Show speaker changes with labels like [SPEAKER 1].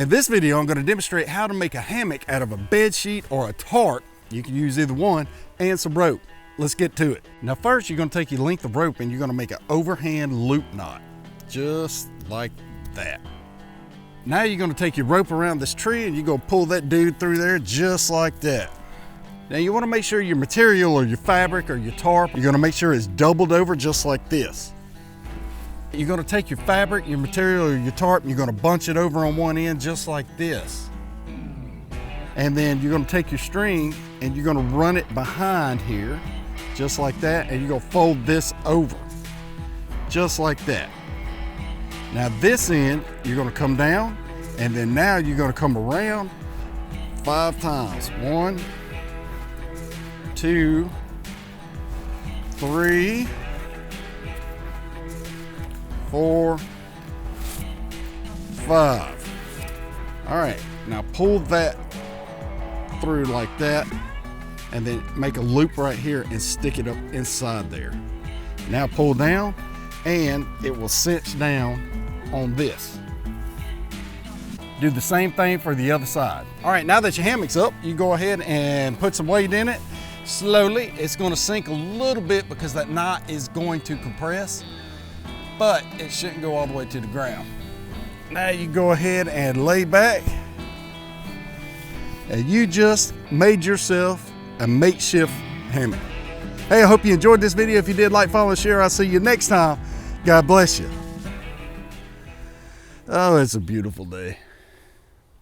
[SPEAKER 1] In this video, I'm going to demonstrate how to make a hammock out of a bed sheet or a tarp. You can use either one, and some rope. Let's get to it. Now first, you're going to take your length of rope and you're going to make an overhand loop knot, just like that. Now you're going to take your rope around this tree and you're going to pull that dude through there just like that. Now you want to make sure your material or your fabric or your tarp, you're going to make sure it's doubled over just like this. You're going to take your fabric, your material, or your tarp, and you're going to bunch it over on one end just like this. And then you're going to take your string and you're going to run it behind here just like that, and you're going to fold this over just like that. Now this end, you're going to come down, and then now you're going to come around 5 times. 1, 2, 3, 4, 5. All right, now pull that through like that, and then make a loop right here and stick it up inside there. Now pull down, and it will cinch down on this. Do the same thing for the other side. All right, now that your hammock's up, you go ahead and put some weight in it. Slowly, it's going to sink a little bit because that knot is going to compress, but it shouldn't go all the way to the ground. Now you go ahead and lay back, and you just made yourself a makeshift hammock. Hey, I hope you enjoyed this video. If you did, like, follow, and share. I'll see you next time. God bless you. Oh, it's a beautiful day.